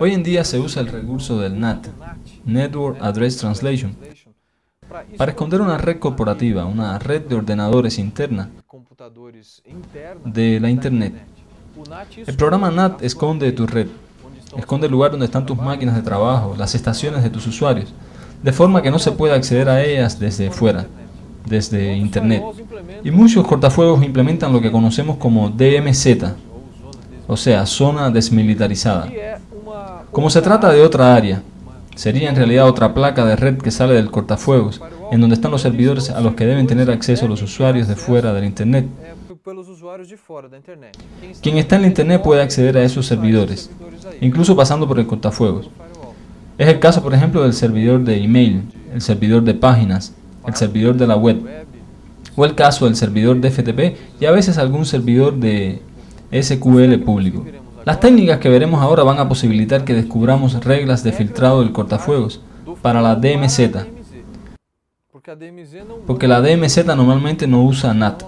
Hoy en día se usa el recurso del NAT, Network Address Translation, para esconder una red corporativa, una red de ordenadores interna de la Internet. El programa NAT esconde tu red, esconde el lugar donde están tus máquinas de trabajo, las estaciones de tus usuarios, de forma que no se pueda acceder a ellas desde fuera, desde Internet. Y muchos cortafuegos implementan lo que conocemos como DMZ, o sea, zona desmilitarizada. Como se trata de otra área, sería en realidad otra placa de red que sale del cortafuegos, en donde están los servidores a los que deben tener acceso los usuarios de fuera del Internet. Quien está en la Internet puede acceder a esos servidores, incluso pasando por el cortafuegos. Es el caso, por ejemplo, del servidor de email, el servidor de páginas, el servidor de la web, o el caso del servidor de FTP y a veces algún servidor de SQL público. Las técnicas que veremos ahora van a posibilitar que descubramos reglas de filtrado del cortafuegos para la DMZ, porque la DMZ normalmente no usa NAT.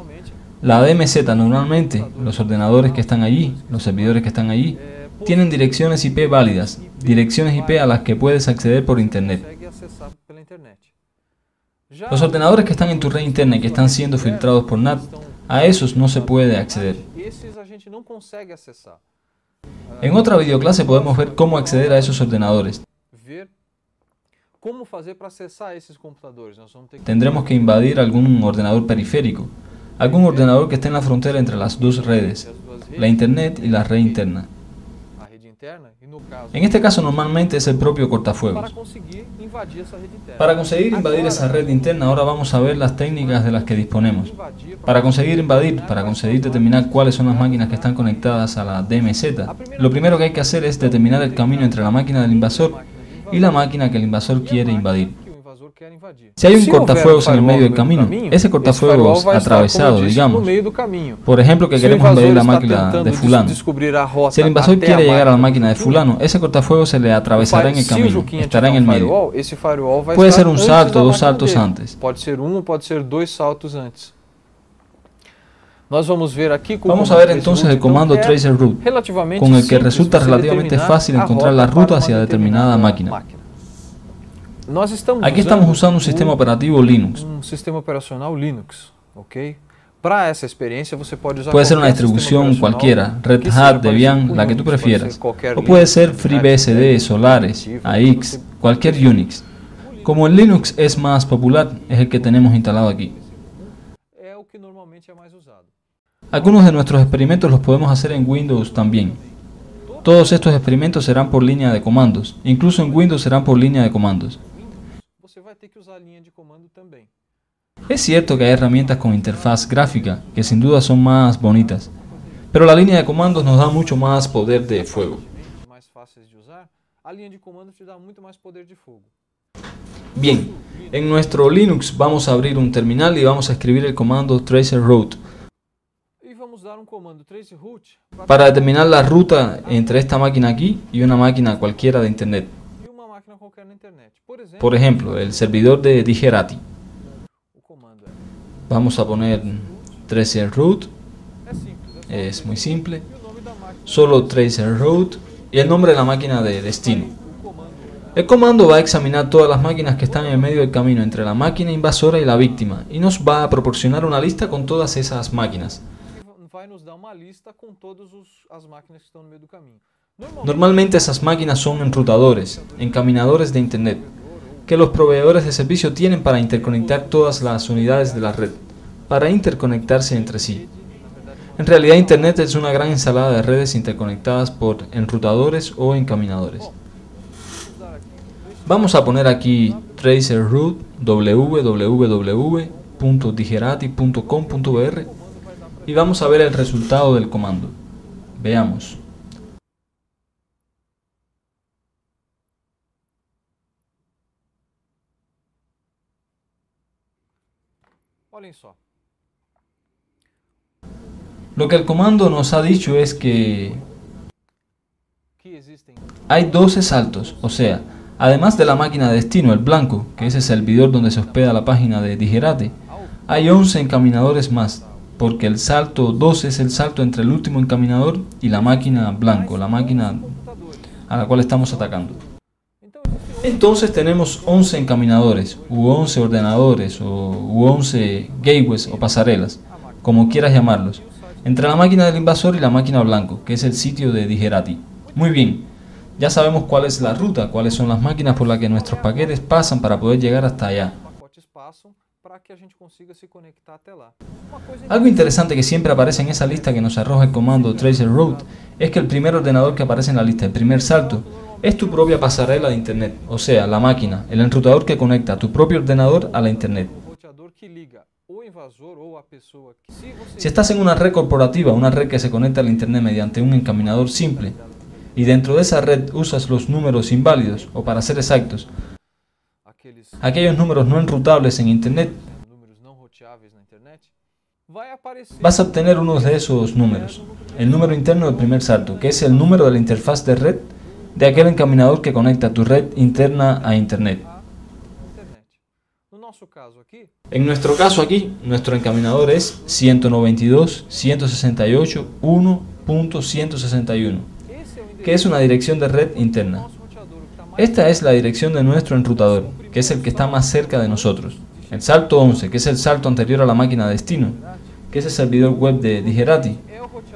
La DMZ normalmente, los ordenadores que están allí, los servidores que están allí, tienen direcciones IP válidas, direcciones IP a las que puedes acceder por Internet. Los ordenadores que están en tu red interna y que están siendo filtrados por NAT, a esos no se puede acceder. En otra videoclase podemos ver cómo acceder a esos ordenadores. Tendremos que invadir algún ordenador periférico, algún ordenador que esté en la frontera entre las dos redes, la Internet y la red interna. En este caso normalmente es el propio cortafuegos. Para conseguir invadir esa red interna, ahora vamos a ver las técnicas de las que disponemos. Para conseguir invadir, para conseguir determinar cuáles son las máquinas que están conectadas a la DMZ, lo primero que hay que hacer es determinar el camino entre la máquina del invasor y la máquina que el invasor quiere invadir. Si hay un cortafuegos en el medio del camino, ese cortafuegos atravesado, digamos, por ejemplo que queremos invadir la máquina de fulano, si el invasor quiere llegar a la máquina de fulano, ese cortafuegos se le atravesará en el camino, estará en el medio. Puede ser un salto, dos saltos antes. Vamos a ver entonces el comando tracerroute, con el que resulta relativamente fácil encontrar la ruta hacia determinada máquina. Aquí estamos usando un sistema operativo Linux. Puede ser una distribución cualquiera, Red Hat, Debian, la que tú prefieras. O puede ser FreeBSD, Solaris, AX, cualquier Unix. Como el Linux es más popular, es el que tenemos instalado aquí. Algunos de nuestros experimentos los podemos hacer en Windows también. Todos estos experimentos serán por línea de comandos. Incluso en Windows serán por línea de comandos. Es cierto que hay herramientas con interfaz gráfica que sin duda son más bonitas, pero la línea de comandos nos da mucho más poder de fuego. Bien, en nuestro Linux vamos a abrir un terminal y vamos a escribir el comando tracerroute para determinar la ruta entre esta máquina aquí y una máquina cualquiera de Internet. Por ejemplo, el servidor de Digerati. Vamos a poner tracerroute, es muy simple, solo tracerroute y el nombre de la máquina de destino. El comando va a examinar todas las máquinas que están en el medio del camino entre la máquina invasora y la víctima y nos va a proporcionar una lista con todas esas máquinas. Normalmente esas máquinas son enrutadores, encaminadores de Internet, que los proveedores de servicio tienen para interconectar todas las unidades de la red, para interconectarse entre sí. En realidad Internet es una gran ensalada de redes interconectadas por enrutadores o encaminadores. Vamos a poner aquí tracerroute www.digerati.com.br y vamos a ver el resultado del comando. Veamos. Lo que el comando nos ha dicho es que hay 12 saltos, o sea, además de la máquina de destino, el blanco, que es el servidor donde se hospeda la página de Digerati, hay 11 encaminadores más, porque el salto 12 es el salto entre el último encaminador y la máquina blanco, la máquina a la cual estamos atacando. Entonces tenemos 11 encaminadores, u 11 ordenadores, u 11 gateways o pasarelas, como quieras llamarlos, entre la máquina del invasor y la máquina blanco, que es el sitio de Digerati. Muy bien, ya sabemos cuál es la ruta, cuáles son las máquinas por las que nuestros paquetes pasan para poder llegar hasta allá. Algo interesante que siempre aparece en esa lista que nos arroja el comando traceroute es que el primer ordenador que aparece en la lista, el primer salto, es tu propia pasarela de internet, o sea, la máquina, el enrutador que conecta tu propio ordenador a la internet. Si estás en una red corporativa, una red que se conecta al internet mediante un encaminador simple, y dentro de esa red usas los números inválidos, o para ser exactos, aquellos números no enrutables en internet, vas a obtener uno de esos números, el número interno del primer salto, que es el número de la interfaz de red de aquel encaminador que conecta tu red interna a internet. En nuestro caso aquí, nuestro encaminador es 192.168.1.161, que es una dirección de red interna. Esta es la dirección de nuestro enrutador, que es el que está más cerca de nosotros. El salto 11, que es el salto anterior a la máquina destino, que es el servidor web de Digerati,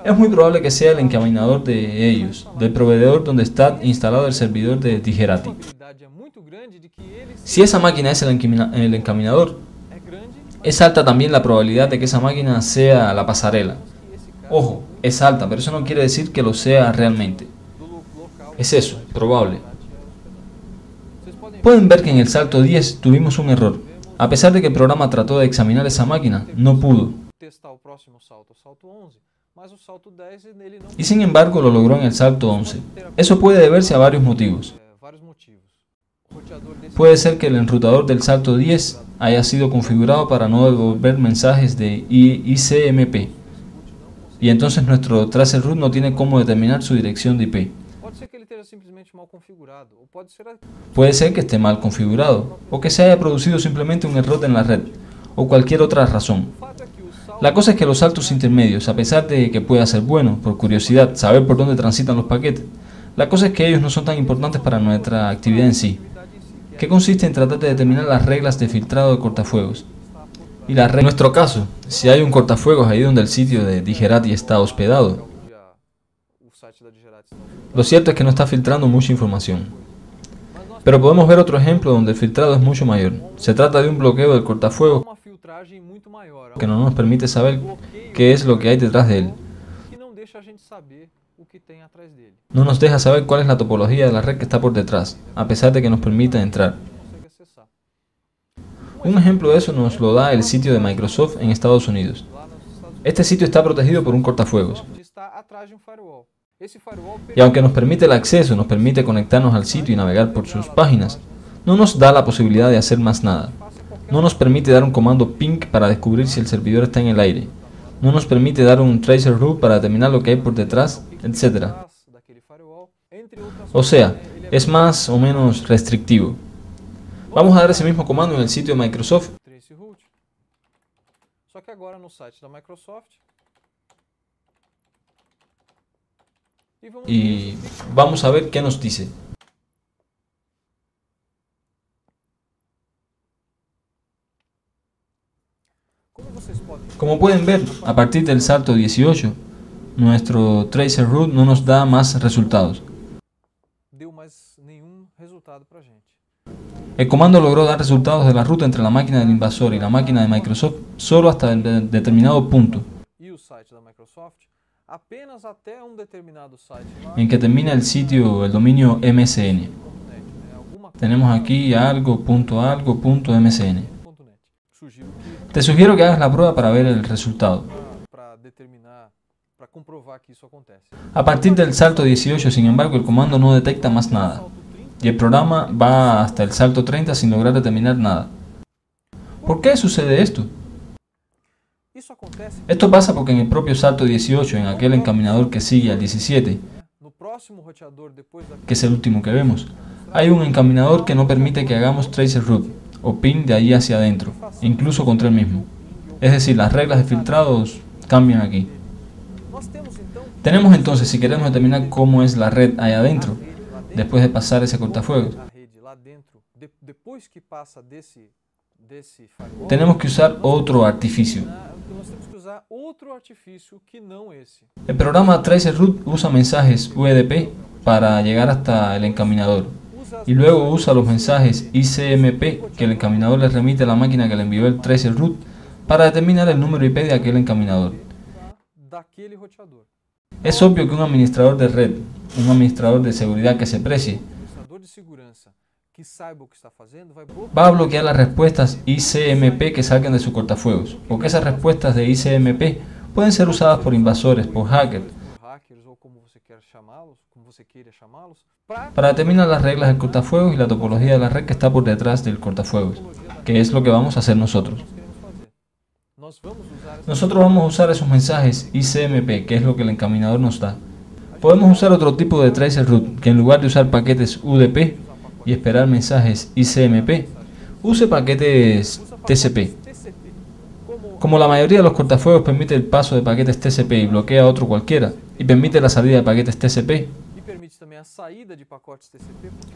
es muy probable que sea el encaminador de ellos, del proveedor donde está instalado el servidor de Digerati. Si esa máquina es el encaminador, es alta también la probabilidad de que esa máquina sea la pasarela. Ojo, es alta, pero eso no quiere decir que lo sea realmente. Es eso, probable. Pueden ver que en el salto 10 tuvimos un error. A pesar de que el programa trató de examinar esa máquina, no pudo. Y sin embargo lo logró en el salto 11. Eso puede deberse a varios motivos. Puede ser que el enrutador del salto 10 haya sido configurado para no devolver mensajes de ICMP. Y entonces nuestro traceroute no tiene cómo determinar su dirección de IP. Puede ser que esté mal configurado, o que se haya producido simplemente un error en la red, o cualquier otra razón. La cosa es que los saltos intermedios, a pesar de que pueda ser bueno, por curiosidad, saber por dónde transitan los paquetes, la cosa es que ellos no son tan importantes para nuestra actividad en sí, que consiste en tratar de determinar las reglas de filtrado de cortafuegos. Y en nuestro caso, si hay un cortafuegos ahí donde el sitio de Digerati está hospedado, lo cierto es que no está filtrando mucha información. Pero podemos ver otro ejemplo donde el filtrado es mucho mayor. Se trata de un bloqueo del cortafuegos que no nos permite saber qué es lo que hay detrás de él. No nos deja saber cuál es la topología de la red que está por detrás, a pesar de que nos permita entrar. Un ejemplo de eso nos lo da el sitio de Microsoft en Estados Unidos. Este sitio está protegido por un cortafuegos. Y aunque nos permite el acceso, nos permite conectarnos al sitio y navegar por sus páginas, no nos da la posibilidad de hacer más nada. No nos permite dar un comando ping para descubrir si el servidor está en el aire. No nos permite dar un traceroute para determinar lo que hay por detrás, etc. O sea, es más o menos restrictivo. Vamos a dar ese mismo comando en el sitio de Microsoft. Y vamos a ver qué nos dice. Como pueden ver, a partir del salto 18, nuestro traceroute no nos da más resultados. El comando logró dar resultados de la ruta entre la máquina del invasor y la máquina de Microsoft solo hasta determinado punto, en que termina el sitio, el dominio MSN. Tenemos aquí algo.algo.msn. Te sugiero que hagas la prueba para ver el resultado. A partir del salto 18, sin embargo, el comando no detecta más nada, y el programa va hasta el salto 30 sin lograr determinar nada. ¿Por qué sucede esto? Esto pasa porque en el propio salto 18, en aquel encaminador que sigue al 17, que es el último que vemos, hay un encaminador que no permite que hagamos traceroute o ping de ahí hacia adentro, incluso contra el mismo. Es decir, las reglas de filtrados cambian aquí. Tenemos entonces, si queremos determinar cómo es la red ahí adentro, después de pasar ese cortafuegos. Tenemos que usar otro artificio. El programa tracerroute usa mensajes UDP para llegar hasta el encaminador y luego usa los mensajes ICMP que el encaminador le remite a la máquina que le envió el tracerroute para determinar el número IP de aquel encaminador. Es obvio que un administrador de red, un administrador de seguridad que se precie, va a bloquear las respuestas ICMP que salgan de su cortafuegos, porque esas respuestas de ICMP pueden ser usadas por invasores, por hackers, para determinar las reglas del cortafuegos y la topología de la red que está por detrás del cortafuegos, que es lo que vamos a hacer nosotros. Nosotros vamos a usar esos mensajes ICMP, que es lo que el encaminador nos da. Podemos usar otro tipo de tracerroute, que en lugar de usar paquetes UDP y esperar mensajes ICMP, use paquetes TCP. Como la mayoría de los cortafuegos permite el paso de paquetes TCP y bloquea otro cualquiera, y permite la salida de paquetes TCP,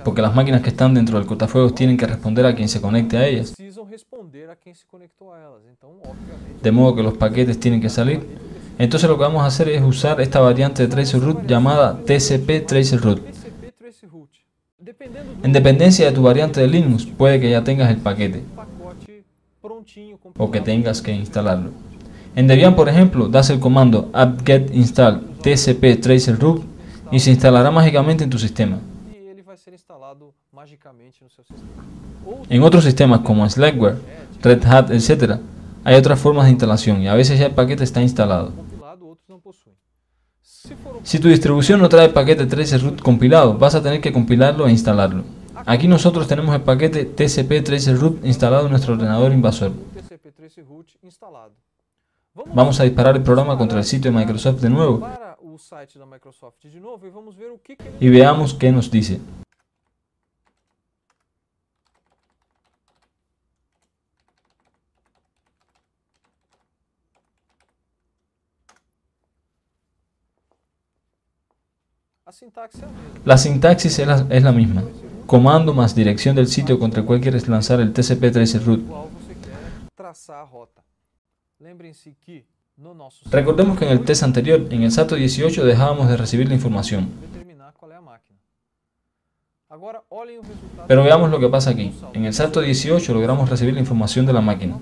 porque las máquinas que están dentro del cortafuegos tienen que responder a quien se conecte a ellas, de modo que los paquetes tienen que salir. Entonces lo que vamos a hacer es usar esta variante de tracerroute llamada TCP tracerroute. En dependencia de tu variante de Linux, puede que ya tengas el paquete o que tengas que instalarlo. En Debian, por ejemplo, das el comando apt-get install TCP tracerroute y se instalará mágicamente en tu sistema. En otros sistemas como Slackware, Red Hat, etc., hay otras formas de instalación y a veces ya el paquete está instalado. Si tu distribución no trae el paquete tracerroute compilado, vas a tener que compilarlo e instalarlo. Aquí nosotros tenemos el paquete TCP tracerroute instalado en nuestro ordenador invasor. Vamos a disparar el programa contra el sitio de Microsoft de nuevo y veamos qué nos dice. La sintaxis es la misma. Comando más dirección del sitio contra el cual quieres lanzar el TCP tracerroute. Recordemos que en el test anterior, en el salto 18, dejábamos de recibir la información. Pero veamos lo que pasa aquí. En el salto 18 logramos recibir la información de la máquina.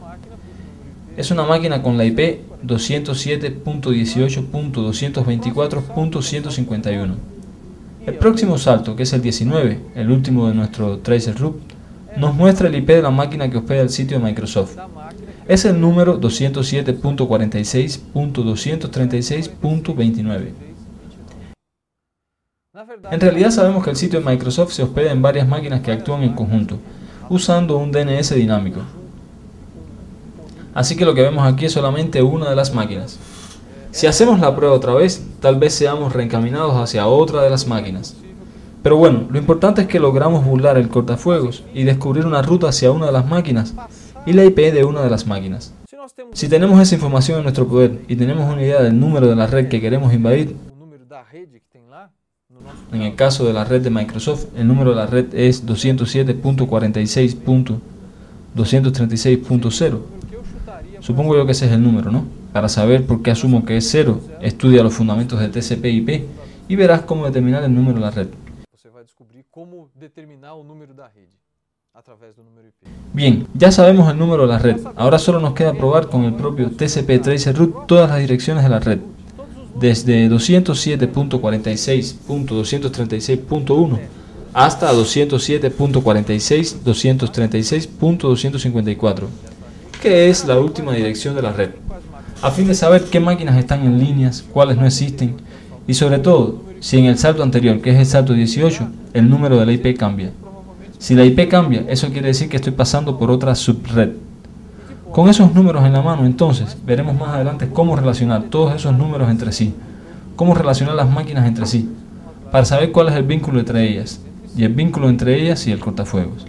Es una máquina con la IP 207.18.224.151. El próximo salto, que es el 19, el último de nuestro tracerroute, nos muestra el IP de la máquina que hospeda el sitio de Microsoft. Es el número 207.46.236.29. En realidad sabemos que el sitio de Microsoft se hospeda en varias máquinas que actúan en conjunto, usando un DNS dinámico. Así que lo que vemos aquí es solamente una de las máquinas. Si hacemos la prueba otra vez, tal vez seamos reencaminados hacia otra de las máquinas. Pero bueno, lo importante es que logramos burlar el cortafuegos y descubrir una ruta hacia una de las máquinas y la IP de una de las máquinas. Si tenemos esa información en nuestro poder y tenemos una idea del número de la red que queremos invadir, en el caso de la red de Microsoft, el número de la red es 207.46.236.0. Supongo yo que ese es el número, ¿no? Para saber por qué asumo que es 0, estudia los fundamentos de TCP/IP y verás cómo determinar el número de la red. Bien, ya sabemos el número de la red. Ahora solo nos queda probar con el propio TCP tracerroute todas las direcciones de la red, desde 207.46.236.1 hasta 207.46.236.254, que es la última dirección de la red, a fin de saber qué máquinas están en líneas, cuáles no existen, y sobre todo, si en el salto anterior, que es el salto 18, el número de la IP cambia. Si la IP cambia, eso quiere decir que estoy pasando por otra subred. Con esos números en la mano, entonces, veremos más adelante cómo relacionar todos esos números entre sí, cómo relacionar las máquinas entre sí, para saber cuál es el vínculo entre ellas, y el vínculo entre ellas y el cortafuegos.